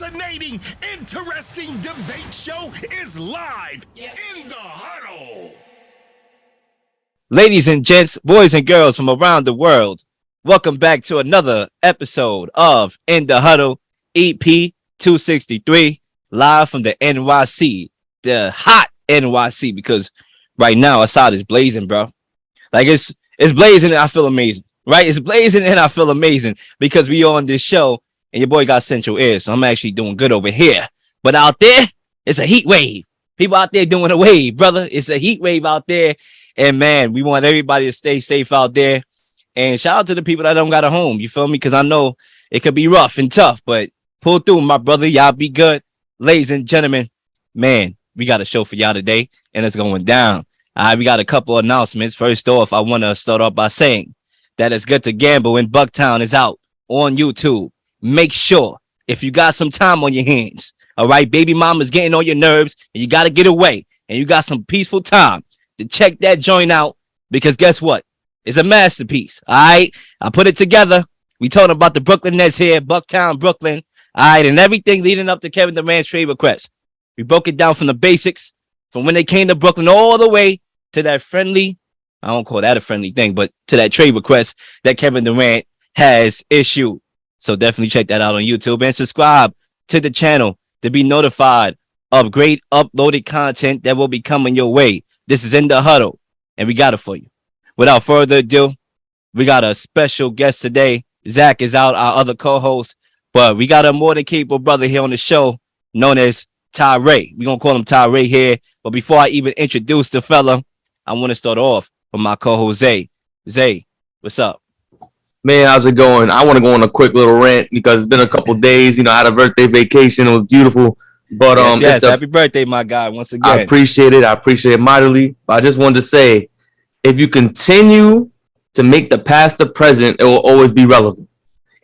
fascinating, interesting debate show is live in the huddle. Ladies and gents, boys and girls from around the world, welcome back to another episode of In the Huddle, EP 263, live from the NYC, the hot NYC, because right now outside is blazing, bro. Like it's blazing and I feel amazing, right? It's blazing and I feel amazing because we on this show and your boy got central ear, so I'm actually doing good over here. But out there, it's a heat wave. People out there doing a wave, brother. It's a heat wave out there. And man, we want everybody to stay safe out there. And shout out to the people that don't got a home. You feel me? Because I know it could be rough and tough, but pull through, my brother. Y'all be good. Ladies and gentlemen, man, we got a show for y'all today, and it's going down. We got a couple announcements. First off, I want to start off by saying that It's Good to Gamble in Bucktown is out on YouTube. Make sure if you got some time on your hands, all right, baby mama's getting on your nerves, and you got to get away, and you got some peaceful time to check that joint out, because guess what? It's a masterpiece. All right. I put it together. We told about the Brooklyn Nets here, Bucktown, Brooklyn. All right. And everything leading up to Kevin Durant's trade request. We broke it down from the basics, from when they came to Brooklyn all the way to that friendly, I don't call that a friendly thing, but to that trade request that Kevin Durant has issued. So definitely check that out on YouTube and subscribe to the channel to be notified of great uploaded content that will be coming your way. This is In the Huddle, and we got it for you. Without further ado, we got a special guest today. Zach is out, our other co-host, but we got a more than capable brother here on the show known as Ty Rae. We're going to call him Ty Rae here. But before I even introduce the fella, I want to start off with my co-host, Zay. Zay, what's up? Man, how's it going? I want to go on a quick little rant because it's been a couple days. I had a birthday vacation. It was beautiful. But yes, happy birthday, my guy, once again. I appreciate it. I appreciate it mightily. But I just wanted to say, if you continue to make the past the present, it will always be relevant.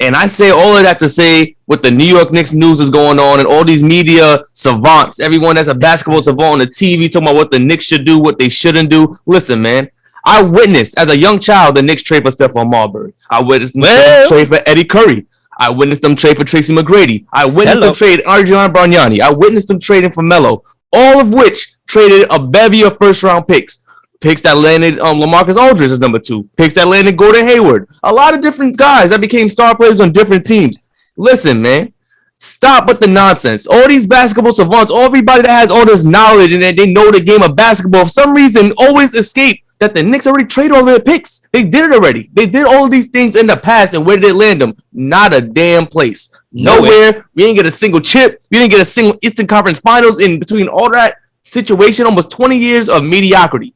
And I say all of that to say what the New York Knicks news is going on and all these media savants, everyone that's a basketball savant on the TV talking about what the Knicks should do, what they shouldn't do. Listen, man, I witnessed as a young child the Knicks trade for Stephon Marbury. I witnessed them trade for Eddie Curry. I witnessed them trade for Tracy McGrady. I witnessed them trade Adrian Bargnani. I witnessed them trading for Melo, all of which traded a bevy of first-round picks. Picks that landed LaMarcus Aldridge as number 2. Picks that landed Gordon Hayward. A lot of different guys that became star players on different teams. Listen, man, stop with the nonsense. All these basketball savants, everybody that has all this knowledge and that they know the game of basketball, for some reason always escape that the Knicks already traded all their picks. They did it already. They did all of these things in the past, and where did it land them? Not a damn place. Nowhere. We didn't get a single chip. We didn't get a single Eastern Conference Finals in between all that situation. Almost 20 years of mediocrity.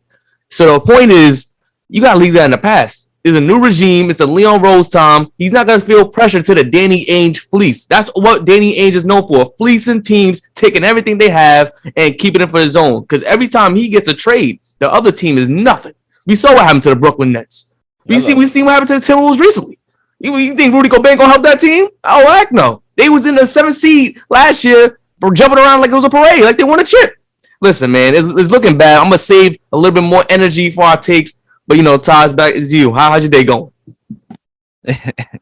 So the point is, you got to leave that in the past. There's a new regime. It's the Leon Rose time. He's not going to feel pressure to the Danny Ainge fleece. That's what Danny Ainge is known for, fleecing teams, taking everything they have and keeping it for his own. Because every time he gets a trade, the other team is nothing. We saw what happened to the Brooklyn Nets. We seen what happened to the Timberwolves recently. You think Rudy Gobert going to help that team? Oh, heck no. They was in the 7th seed last year, jumping around like it was a parade, like they won a chip. Listen, man, it's looking bad. I'm going to save a little bit more energy for our takes. But, Ty's back is you. How's your day going?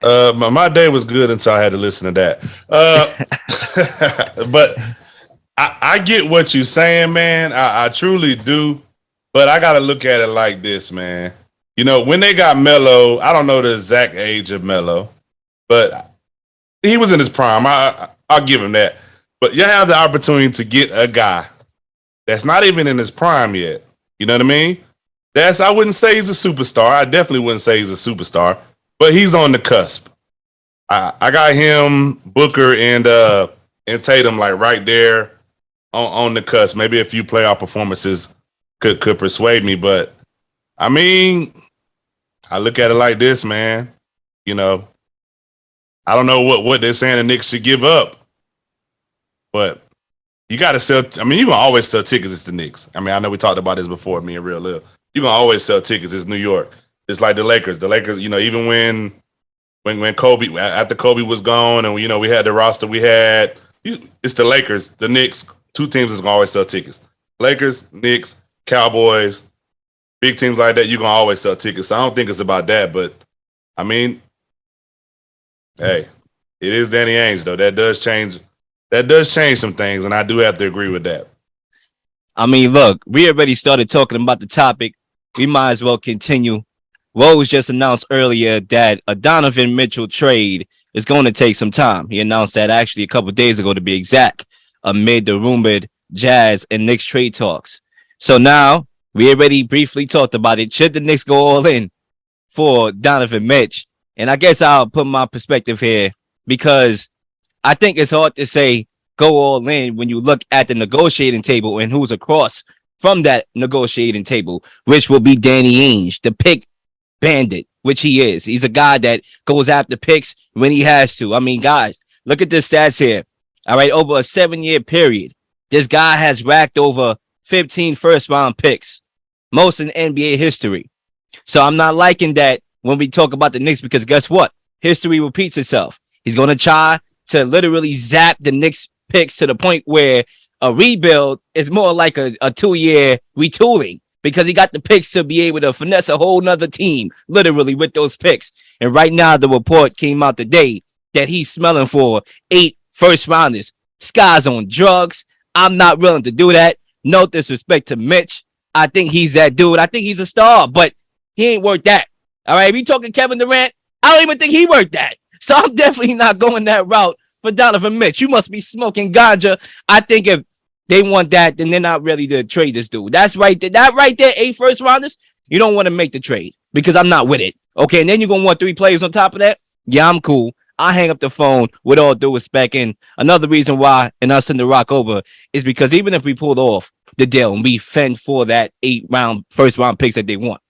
My day was good until I had to listen to that. But I get what you're saying, man. I truly do. But I got to look at it like this, man. When they got Melo, I don't know the exact age of Melo, but he was in his prime. I'll give him that. But you have the opportunity to get a guy that's not even in his prime yet. You know what I mean? I wouldn't say he's a superstar. I definitely wouldn't say he's a superstar, but he's on the cusp. I got him, Booker, and Tatum like right there on the cusp. Maybe a few playoff performances could persuade me, but I mean, I look at it like this, man. I don't know what they're saying the Knicks should give up, but you got to sell. I mean, you can always sell tickets. It's the Knicks. I mean, I know we talked about this before, me and Real Lil. You can always sell tickets. It's New York. It's like the Lakers. The Lakers, even when Kobe, after Kobe was gone, and we had the roster we had, it's the Lakers, the Knicks. 2 teams is gonna always sell tickets. Lakers, Knicks, Cowboys, big teams like that. You can always sell tickets. So I don't think it's about that, but I mean, hey, it is Danny Ainge though. That does change that does change some things, and I do have to agree with that. I mean, look, we already started talking about the topic. We might as well continue. Rose just announced earlier that a Donovan Mitchell trade is going to take some time. He announced that actually a couple of days ago, to be exact, amid the rumored Jazz and Knicks trade talks. So now we already briefly talked about it. Should the Knicks go all in for Donovan Mitch? And I guess I'll put my perspective here because I think it's hard to say go all in when you look at the negotiating table and who's across from that negotiating table, which will be Danny Ainge, the pick bandit, which he is. He's a guy that goes after picks when he has to. I mean, guys, look at the stats here. All right, over a 7-year period, this guy has racked over 15 first-round picks, most in NBA history. So I'm not liking that when we talk about the Knicks because guess what? History repeats itself. He's going to try to literally zap the Knicks picks to the point where a rebuild is more like a 2-year retooling because he got the picks to be able to finesse a whole nother team literally with those picks. And right now the report came out today that he's smelling for 8 first rounders. This guy's on drugs. I'm not willing to do that. No disrespect to Mitch. I think he's that dude. I think he's a star, but he ain't worth that. All right, if you talking Kevin Durant, I don't even think he worth that. So I'm definitely not going that route for Donovan Mitch. You must be smoking ganja. I think if they want that, then they're not ready to trade this dude. That's right there. That right there, 8 first rounders, you don't want to make the trade because I'm not with it. Okay, and then you're going to want 3 players on top of that? Yeah, I'm cool. I hang up the phone with all due respect. And another reason why, and I'll send the rock over, is because even if we pulled off the deal and we fend for that 8 first round picks that they want.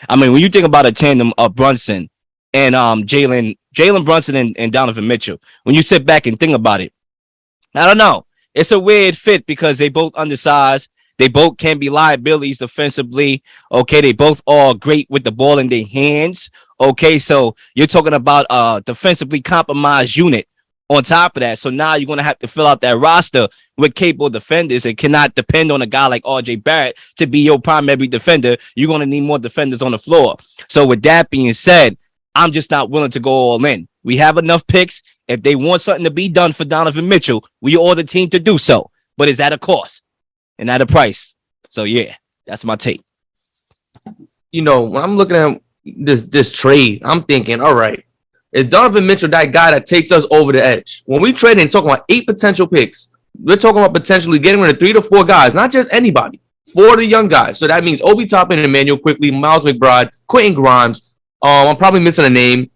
I mean, when you think about a tandem of Brunson and Jalen Brunson and Donovan Mitchell, when you sit back and think about it, I don't know. It's a weird fit because they both undersized. They both can be liabilities defensively. Okay, they both are great with the ball in their hands. Okay, so you're talking about a defensively compromised unit on top of that. So now you're going to have to fill out that roster with capable defenders and cannot depend on a guy like RJ Barrett to be your primary defender. You're going to need more defenders on the floor. So with that being said, I'm just not willing to go all in. We have enough picks. If they want something to be done for Donovan Mitchell, we order the team to do so. But it's at a cost and at a price. So, yeah, that's my take. You know, when I'm looking at this trade, I'm thinking, all right, is Donovan Mitchell that guy that takes us over the edge? When we trade and talking about 8 potential picks, we're talking about potentially getting rid of 3 to 4 guys, not just anybody, 4 of the young guys. So that means Obi Toppin and Emmanuel Quickly, Miles McBride, Quentin Grimes. I'm probably missing a name.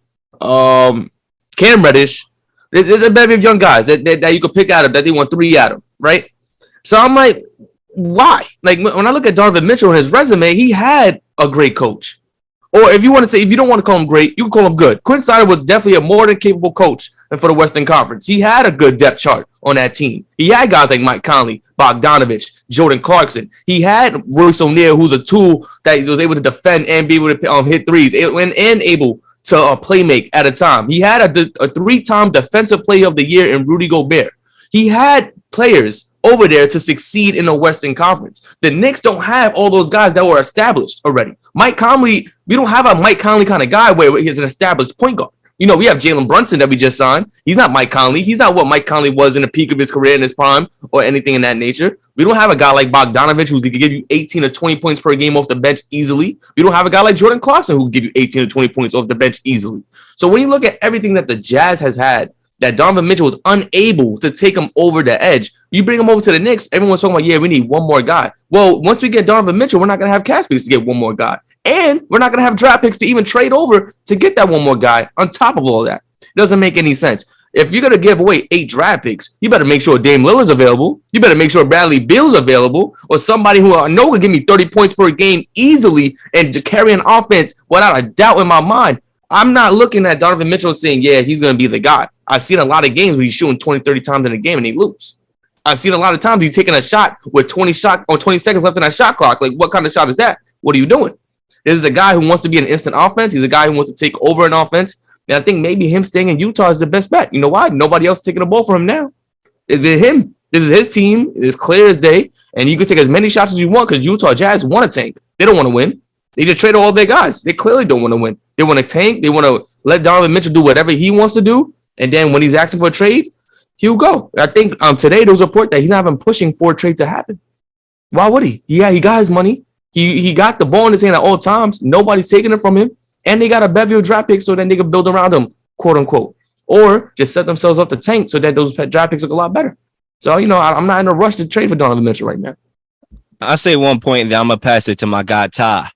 Cam Reddish. There's a bevy of young guys that you could pick out of that they want 3 out of, right? So I'm like, why? Like when I look at Donovan Mitchell and his resume, he had a great coach. Or if you want to say, if you don't want to call him great, you can call him good. Quinn Snyder was definitely a more than capable coach for the Western Conference. He had a good depth chart on that team. He had guys like Mike Conley, Bogdanovich, Jordan Clarkson. He had Royce O'Neal, who's a tool that was able to defend and be able to hit threes and able to play make at a time. He had a 3-time defensive player of the year in Rudy Gobert. He had players over there to succeed in the Western Conference. The Knicks don't have all those guys that were established already. Mike Conley, we don't have a Mike Conley kind of guy where he's an established point guard. You know, we have Jalen Brunson that we just signed. He's not Mike Conley. He's not what Mike Conley was in the peak of his career in his prime or anything in that nature. We don't have a guy like Bogdanovich who could give you 18 or 20 points per game off the bench easily. We don't have a guy like Jordan Clarkson who could give you 18 or 20 points off the bench easily. So when you look at everything that the Jazz has had, that Donovan Mitchell was unable to take him over the edge. You bring him over to the Knicks, everyone's talking about, yeah, we need one more guy. Well, once we get Donovan Mitchell, we're not going to have cap space to get one more guy. And we're not going to have draft picks to even trade over to get that one more guy on top of all that. It doesn't make any sense. If you're going to give away 8 draft picks, you better make sure Dame Lillard's available. You better make sure Bradley Beal's available or somebody who I know will give me 30 points per game easily and just carry an offense without a doubt in my mind. I'm not looking at Donovan Mitchell saying, yeah, he's going to be the guy. I've seen a lot of games where he's shooting 20, 30 times in a game and he lose. I've seen a lot of times he's taking a shot with 20 seconds left in that shot clock. Like, what kind of shot is that? What are you doing? This is a guy who wants to be an instant offense. He's a guy who wants to take over an offense. And I think maybe him staying in Utah is the best bet. You know why? Nobody else is taking the ball from him now. Is it him? This is his team. It's clear as day. And you can take as many shots as you want because Utah Jazz want to tank. They don't want to win. They just traded all their guys. They clearly don't want to win. They want to tank. They want to let Donovan Mitchell do whatever he wants to do. And then when he's asking for a trade, he'll go. I think today there was a report that he's not even pushing for a trade to happen. Why would he? Yeah, he got his money. He got the ball in his hand at all times. Nobody's taking it from him. And they got a bevy of draft picks so then they can build around him, quote unquote. Or just set themselves up the tank so that those draft picks look a lot better. So, I'm not in a rush to trade for Donovan Mitchell right now. I say one point and then I'm going to pass it to my guy, Ty.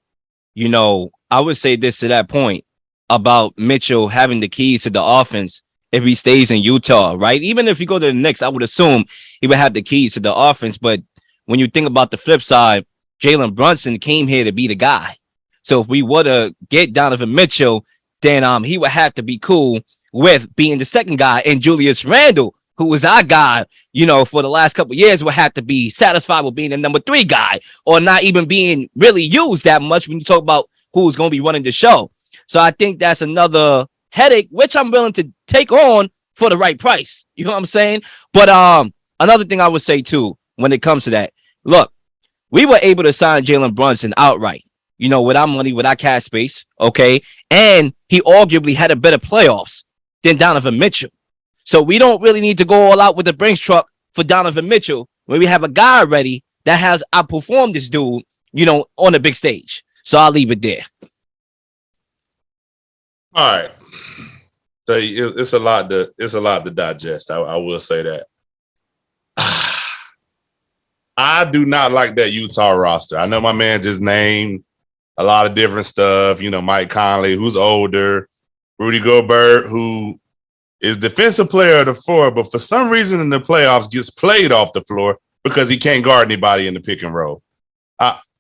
I would say this to that point about Mitchell having the keys to the offense if he stays in Utah, right? Even if you go to the Knicks, I would assume he would have the keys to the offense. But when you think about the flip side, Jalen Brunson came here to be the guy. So if we were to get Donovan Mitchell, then he would have to be cool with being the second guy. And Julius Randle, who was our guy, for the last couple of years, would have to be satisfied with being the number 3 guy or not even being really used that much when you talk about who's going to be running the show. So I think that's another headache, which I'm willing to take on for the right price. You know what I'm saying? But another thing I would say, too, when it comes to that, look, we were able to sign Jalen Brunson outright, with our money, with our cash space, okay? And he arguably had a better playoffs than Donovan Mitchell. So we don't really need to go all out with the Brinks truck for Donovan Mitchell when we have a guy already that has outperformed this dude, on the big stage. So I'll leave it there. All right. So it's a lot to digest. I will say that. I do not like that Utah roster. I know my man just named a lot of different stuff. Mike Conley, who's older, Rudy Gobert, who is defensive player of the floor, but for some reason in the playoffs gets played off the floor because he can't guard anybody in the pick and roll.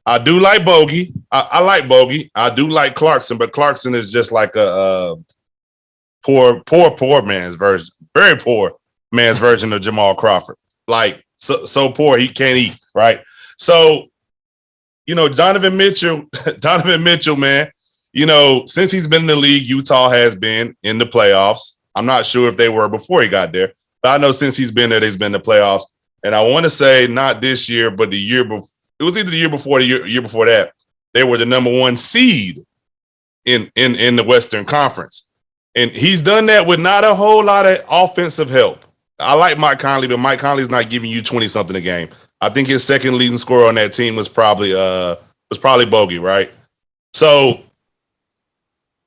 I do like Bogey. I like Bogey. I do like Clarkson, but Clarkson is just like a poor man's version, very poor man's version of Jamal Crawford. Like so poor he can't eat, right? So, Donovan Mitchell, man, since he's been in the league, Utah has been in the playoffs. I'm not sure if they were before he got there, but I know since he's been there, they've been in the playoffs. And I want to say not this year, but the year before. It was either the year before, the year before that. They were the number 1 seed in the Western Conference. And he's done that with not a whole lot of offensive help. I like Mike Conley, but Mike Conley's not giving you 20-something a game. I think his second leading scorer on that team was probably Bogey, right? So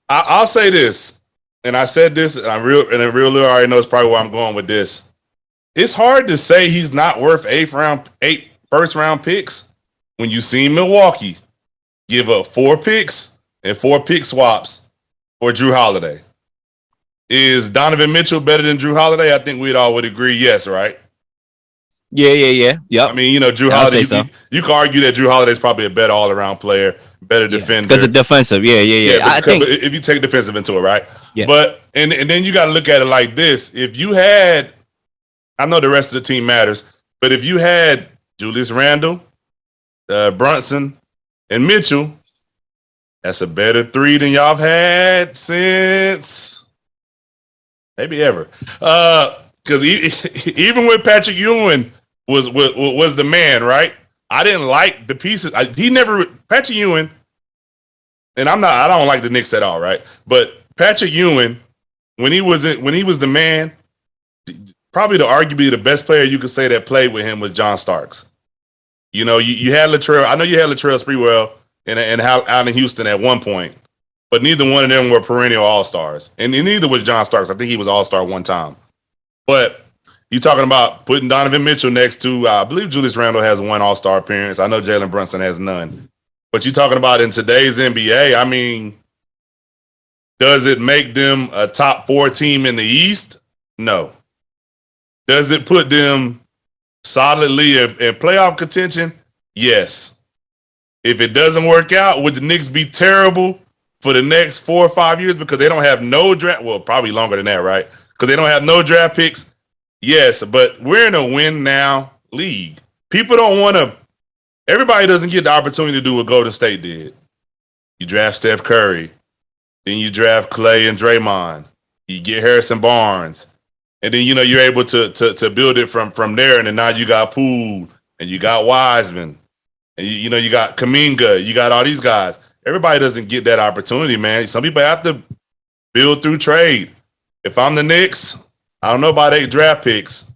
I'll say this, and I said this, and real Lil already knows probably where I'm going with this. It's hard to say he's not worth 8 first-round picks when you see Milwaukee give up 4 picks and 4 pick swaps for Drew Holiday. Is Donovan Mitchell better than Drew Holiday? I think we'd all would agree, yes, right? Yeah. Yep. I mean, Drew Holiday, you can argue that Drew Holiday is probably a better all-around player, better defender. Because of defensive, yeah. I think if you take defensive into it, right? Yeah. But and then you got to look at it like this. If you had, I know the rest of the team matters, but if you had Julius Randle, Brunson, and Mitchell, that's a better 3 than y'all have had since maybe ever. Because even when Patrick Ewing was the man, right? I didn't like the pieces. Patrick Ewing, and I don't like the Knicks at all, right? But Patrick Ewing, when he was the man, probably arguably the best player you could say that played with him was John Starks. You had Latrell. I know you had Latrell Sprewell and out in Houston at one point, but neither one of them were perennial all-stars. And neither was John Starks. I think he was all-star one time. But you're talking about putting Donovan Mitchell next to, I believe Julius Randle has 1 all-star appearance. I know Jalen Brunson has none. But you're talking about in today's NBA, I mean, does it make them a top 4 team in the East? No. Does it put them solidly in playoff contention? Yes. If it doesn't work out, would the Knicks be terrible for the next 4 or 5 years because they don't have no draft? Well, probably longer than that, right? Because they don't have no draft picks. Yes, but we're in a win now league. People don't want to. Everybody doesn't get the opportunity to do what Golden State did. You draft Steph Curry, then you draft Clay and Draymond. You get Harrison Barnes. And then, you're able to build it from there. And then now you got Poole and you got Wiseman and, you got Kuminga. You got all these guys. Everybody doesn't get that opportunity, man. Some people have to build through trade. If I'm the Knicks, I don't know about 8 draft picks,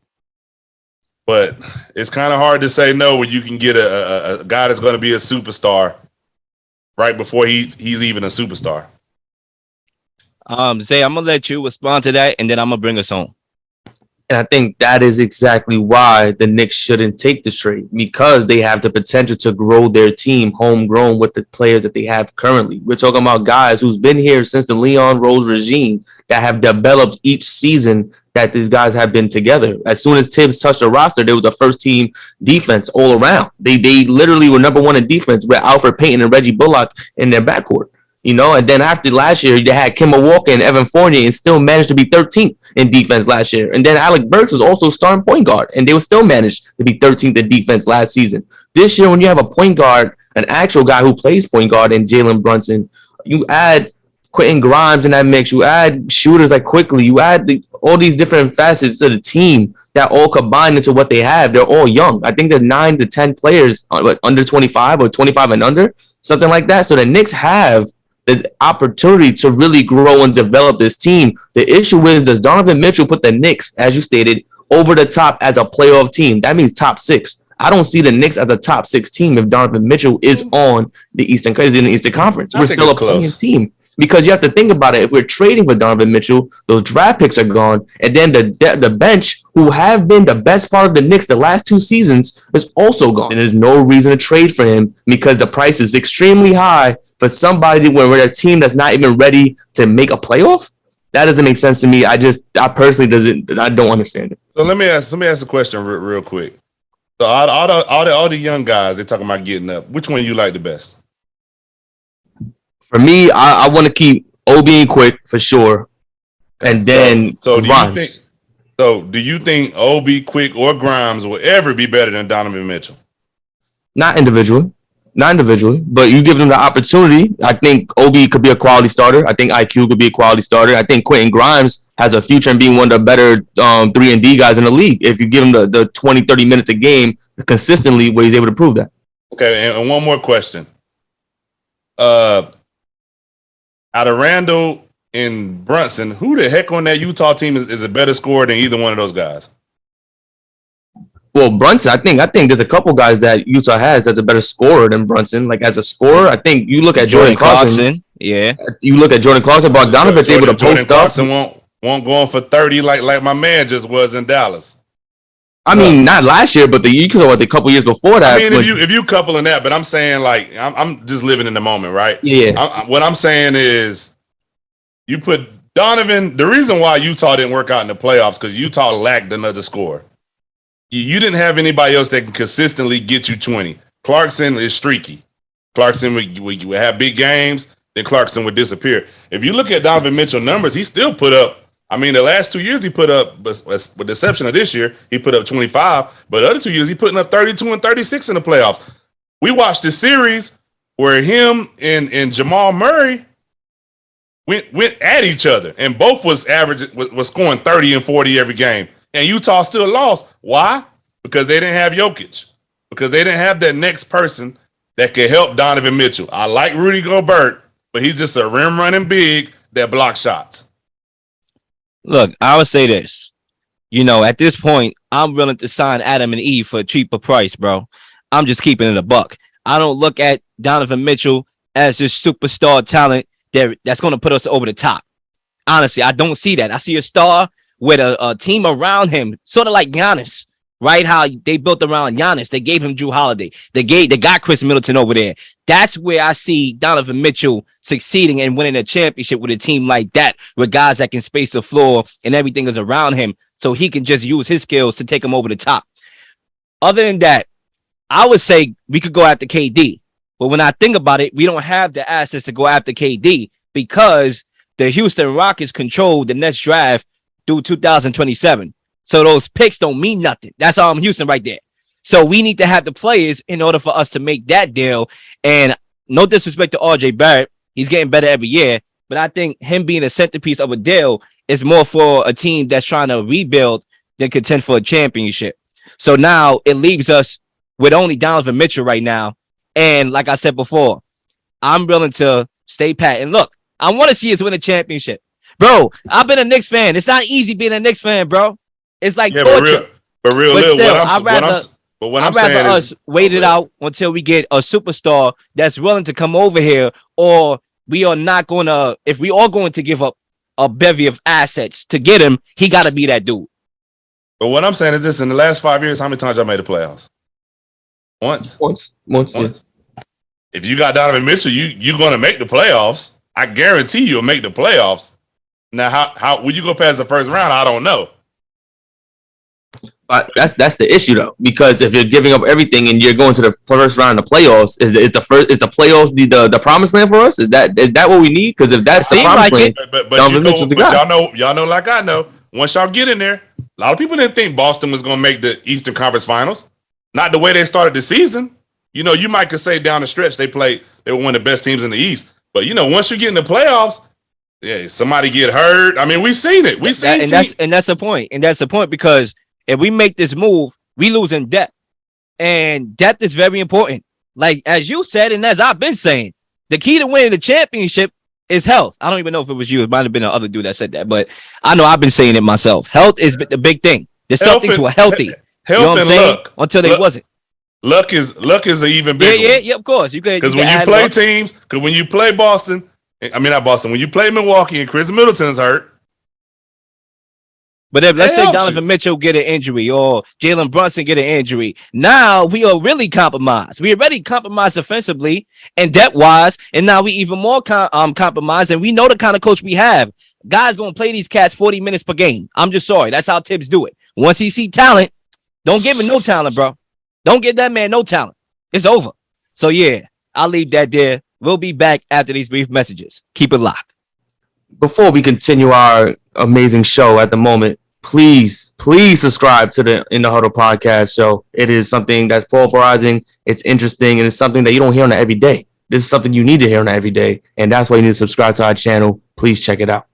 but it's kind of hard to say no when you can get a guy that's going to be a superstar right before he's even a superstar. Zay, I'm gonna let you respond to that, and then I'm gonna bring us home. And I think that is exactly why the Knicks shouldn't take the trade, because they have the potential to grow their team homegrown with the players that they have currently. We're talking about guys who's been here since the Leon Rose regime that have developed each season that these guys have been together. As soon as Tibbs touched the roster, they were the first team defense all around. They literally were number one in defense with Alfred Payton and Reggie Bullock in their backcourt. You know, and then after last year, they had Kemba Walker and Evan Fournier and still managed to be 13th in defense last year. And then Alec Burks was also starting point guard, and they were still managed to be 13th in defense last season. This year, when you have a point guard, an actual guy who plays point guard in Jalen Brunson, you add Quentin Grimes in that mix, you add shooters like Quickly, you add all these different facets to the team that all combine into what they have. They're all young. I think there's 9 to 10 players under 25 or 25 and under, something like that. So the Knicks have the opportunity to really grow and develop this team. The issue is, does Donovan Mitchell put the Knicks, as you stated, over the top as a playoff team? That means top 6. I don't see the Knicks as a top 6 team if Donovan Mitchell is on the Eastern Conference. We're still a playing team. Because you have to think about it. If we're trading for Donovan Mitchell, those draft picks are gone. And then the bench, who have been the best part of the Knicks the last 2 seasons, is also gone. And there's no reason to trade for him because the price is extremely high for somebody when we're a team that's not even ready to make a playoff. That doesn't make sense to me. I personally don't understand it. So let me ask a question real quick. So all the young guys, they're talking about getting up. Which one you like the best? For me, I want to keep Obi and Quick for sure, and then Grimes. Do you think Obi, Quick, or Grimes will ever be better than Donovan Mitchell? Not individually, but you give them the opportunity. I think Obi could be a quality starter. I think IQ could be a quality starter. I think Quentin Grimes has a future in being one of the better 3-and-D guys in the league if you give him the 20, 30 minutes a game consistently where he's able to prove that. Okay, and one more question. Out of Randall and Brunson, who the heck on that Utah team is a better scorer than either one of those guys? Well, Brunson, I think there's a couple guys that Utah has that's a better scorer than Brunson. Like as a scorer, I think you look at Jordan Clarkson. Yeah, you look at Jordan Clarkson. Bogdanovic able to post Clarkson won't go on for 30 like my man just was in Dallas. I mean, not last year, but you could have a couple years before that. I mean, if you coupling that, but I'm saying like I'm just living in the moment, right? Yeah. What I'm saying is, you put Donovan. The reason why Utah didn't work out in the playoffs because Utah lacked another scorer. You didn't have anybody else that can consistently get you 20. Clarkson is streaky. Clarkson would have big games, then Clarkson would disappear. If you look at Donovan Mitchell numbers, he still put up. I mean, the last 2 years he put up, with the exception of this year, he put up 25. But the other 2 years he putting up 32 and 36 in the playoffs. We watched the series where him and Jamal Murray went at each other, and both was scoring 30 and 40 every game. And Utah still lost. Why? Because they didn't have Jokic. Because they didn't have that next person that could help Donovan Mitchell. I like Rudy Gobert, but he's just a rim running big that blocks shots. Look, I would say this. At this point, I'm willing to sign Adam and Eve for a cheaper price, bro. I'm just keeping it a buck. I don't look at Donovan Mitchell as this superstar talent that's going to put us over the top. Honestly, I don't see that. I see a star with a team around him, sort of like Giannis, right? How they built around Giannis. They gave him Drew Holiday. They got Chris Middleton over there. That's where I see Donovan Mitchell succeeding and winning a championship with a team like that, with guys that can space the floor and everything is around him, so he can just use his skills to take him over the top. Other than that, I would say we could go after KD. But when I think about it, we don't have the assets to go after KD because the Houston Rockets control the next draft through 2027. So those picks don't mean nothing. That's all Houston right there. So we need to have the players in order for us to make that deal. And no disrespect to RJ Barrett, he's getting better every year. But I think him being a centerpiece of a deal is more for a team that's trying to rebuild than contend for a championship. So now it leaves us with only Donovan Mitchell right now. And like I said before, I'm willing to stay pat. And look, I want to see us win a championship Bro, I've been a Knicks fan. It's not easy being a Knicks fan, bro. It's like Yeah, torture. but real, But Lil, still, what I'm I'd rather saying us is wait it out until we get a superstar that's willing to come over here, or we are not going to, if we are going to give up a bevy of assets to get him, he got to be that dude. But what I'm saying is this: in the last 5 years, how many times y'all made the playoffs? Once. Yeah. If you got Donovan Mitchell, you're going to make the playoffs. I guarantee you'll make the playoffs. Now, how will you go past the first round? I don't know. But that's the issue though, because if you're giving up everything and you're going to the first round of playoffs, is the playoffs the promised land for us? Is that what we need? Because if that's the promised land, but y'all know, like I know, once y'all get in there, a lot of people didn't think Boston was going to make the Eastern Conference Finals. Not the way they started the season. You know, you might could say down the stretch they were one of the best teams in the East. But you know, once you get in the playoffs, yeah, somebody get hurt. I mean, we've seen it. That's the point. And that's the point, because if we make this move, we lose in depth. And depth is very important. Like, as you said, and as I've been saying, the key to winning the championship is health. I don't even know if it was you. It might have been another dude that said that, but I know I've been saying it myself. Health is the big thing. The Celtics were healthy. Health, you know what I'm saying? Luck. Until they wasn't. Luck is an even bigger. Yeah, of course. You could, because when you play teams, because when you play not Boston, when you play Milwaukee and Chris Middleton's hurt. But if let's say Donovan Mitchell get an injury or Jalen Brunson get an injury, now we are really compromised. We already compromised defensively and depth-wise, and now we even more compromised, and we know the kind of coach we have. Guys going to play these cats 40 minutes per game. I'm just sorry. That's how Tibbs do it. Once he see talent, don't give him no talent, bro. Don't give that man no talent. It's over. So, yeah, I'll leave that there. We'll be back after these brief messages. Keep it locked. Before we continue our amazing show at the moment, please subscribe to the In the Huddle podcast show. It is something that's pulverizing, it's interesting, and it's something that you don't hear on it every day. This is something you need to hear on it every day, and that's why you need to subscribe to our channel. Please check it out.